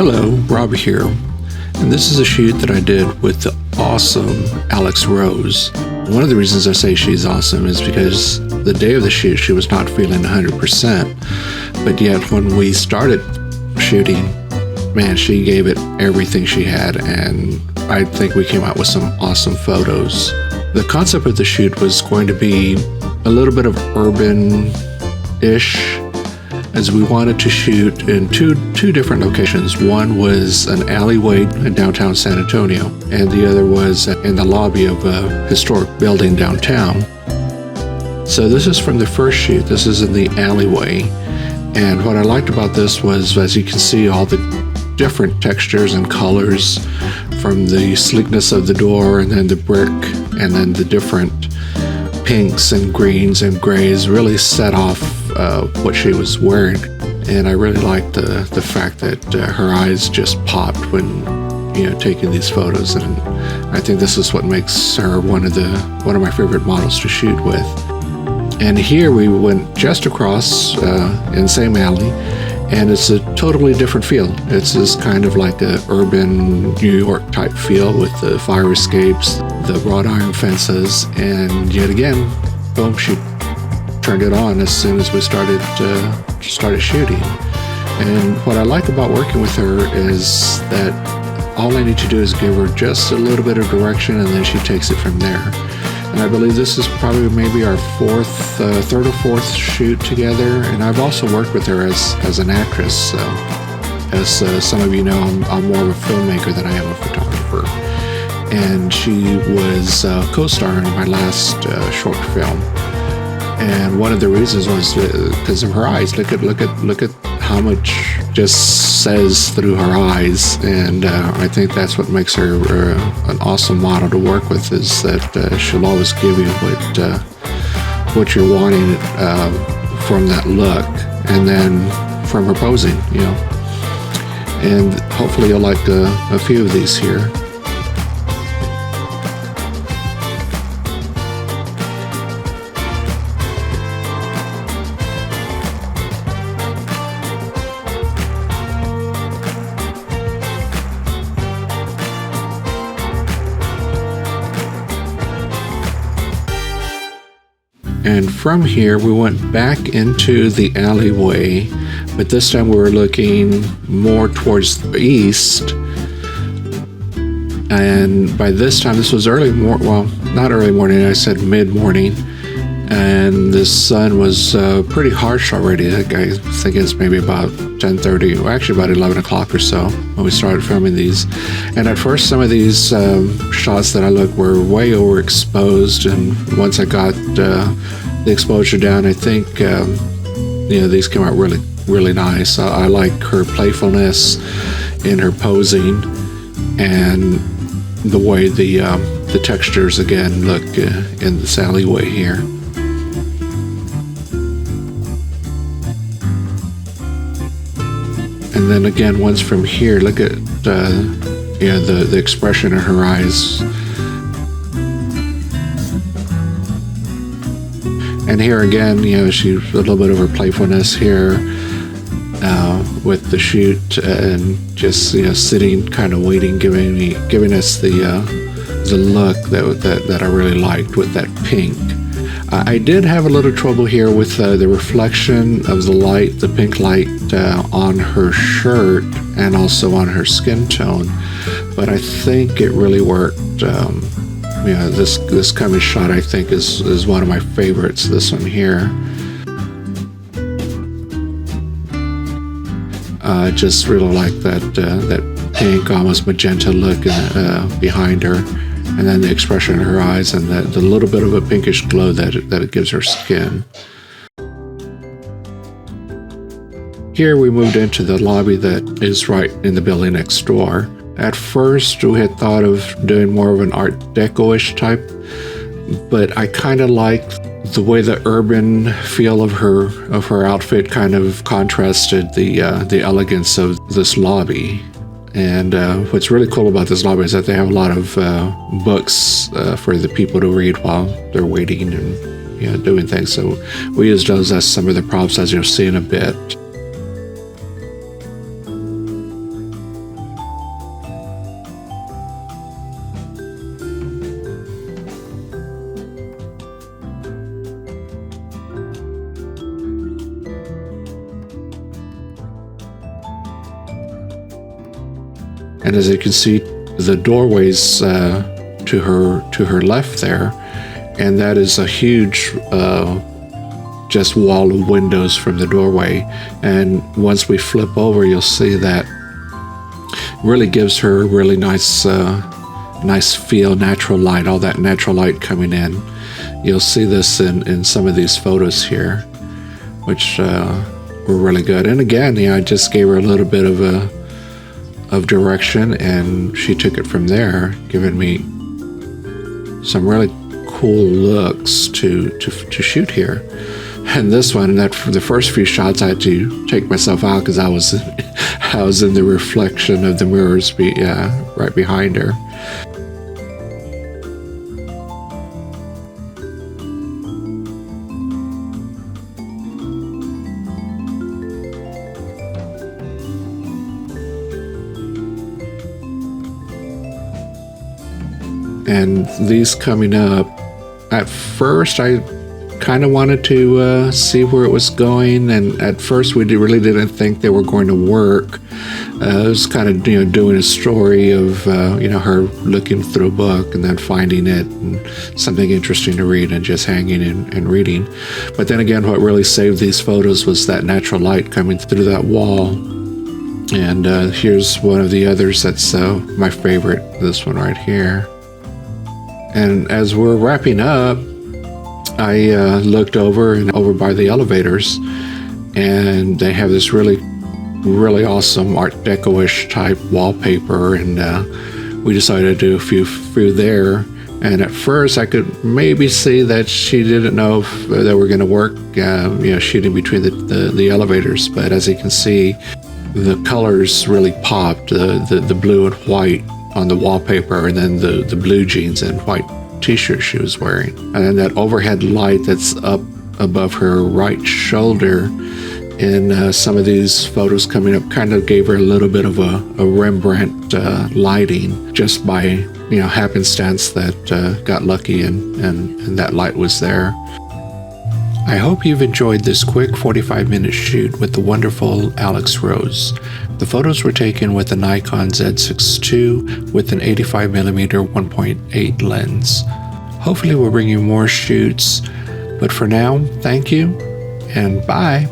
Hello, Rob here, and this is a shoot that I did with the awesome Alex Rose. One of the reasons I say she's awesome is because the day of the shoot she was not feeling 100%, but yet when we started shooting, man, she gave it everything she had, and I think we came out with some awesome photos. The concept of the shoot was going to be a little bit of urban-ish, as we wanted to shoot in two different locations. One was an alleyway in downtown San Antonio, and the other was in the lobby of a historic building downtown. So this is from the first shoot. This is in the alleyway, and what I liked about this was, as you can see, all the different textures and colors, from the sleekness of the door, and then the brick, and then the different pinks and greens and grays really set off what she was wearing. And I really liked the fact that her eyes just popped when taking these photos, and I think this is what makes her one of my favorite models to shoot with. And here we went just across in the same alley, and it's a totally different feel. It's this kind of like a urban New York type feel with the fire escapes, the wrought iron fences, and yet again, boom, she turned it on as soon as we started shooting. And what I like about working with her is that all I need to do is give her just a little bit of direction, and then she takes it from there. And I believe this is probably maybe our third or fourth shoot together. And I've also worked with her as an actress. So, as some of you know, I'm more of a filmmaker than I am a photographer. And she was co-star in my last short film. And one of the reasons was because of her eyes. Look at how much just says through her eyes, and I think that's what makes her an awesome model to work with. Is that she'll always give you what you're wanting from that look, and then from her posing, And hopefully you'll like a few of these here. And from here, we went back into the alleyway, but this time we were looking more towards the east. And by this time, this was not early morning, I said mid-morning. And the sun was pretty harsh already. I think it's maybe about 10:30, or actually about 11 o'clock or so when we started filming these. And at first, some of these shots that I looked were way overexposed. And once I got the exposure down, I think these came out really, really nice. I like her playfulness in her posing, and the way the textures again look in this alleyway here. And then again, once from here, look at the expression in her eyes. And here again, she's a little bit of her playfulness here with the shoot, and just sitting, kind of waiting, giving us the look that I really liked with that pink. I did have a little trouble here with the reflection of the light, the pink light on her shirt and also on her skin tone, but I think it really worked. This coming shot I think is one of my favorites. This one here. I just really like that pink, almost magenta look behind her. And then the expression in her eyes, and the little bit of a pinkish glow that it gives her skin. Here we moved into the lobby that is right in the building next door. At first we had thought of doing more of an Art Deco-ish type, but I kind of liked the way the urban feel of her outfit kind of contrasted the elegance of this lobby. And what's really cool about this lobby is that they have a lot of books for the people to read while they're waiting and doing things. So we used those as some of the props, as you'll see in a bit. And as you can see, the doorway's to her left there, and that is a huge just wall of windows from the doorway. And once we flip over, you'll see that really gives her a really nice nice feel, natural light, all that natural light coming in. You'll see this in some of these photos here, which were really good. And again, I just gave her a little bit of direction, and she took it from there, giving me some really cool looks to shoot here. And this one, the first few shots, I had to take myself out because I was in the reflection of the mirrors right behind her. And these coming up, at first I kind of wanted to see where it was going, and at first we really didn't think they were going to work. It was kind of doing a story of her looking through a book and then finding it and something interesting to read and just hanging and reading. But then again, what really saved these photos was that natural light coming through that wall. And here's one of the others that's my favorite, this one right here. And as we're wrapping up, I looked over by the elevators, and they have this really awesome Art Deco-ish type wallpaper, and we decided to do a few through there. And at first I could maybe see that she didn't know if they were going to work, shooting between the elevators. But as you can see, the colors really popped, the blue and white on the wallpaper, and then the blue jeans and white t-shirt she was wearing. And then that overhead light that's up above her right shoulder in some of these photos coming up kind of gave her a little bit of a Rembrandt lighting, just by happenstance that got lucky and that light was there. I hope you've enjoyed this quick 45-minute shoot with the wonderful Alex Rose. The photos were taken with a Nikon Z6ii with an 85mm 1.8 lens. Hopefully we'll bring you more shoots, but for now, thank you and bye.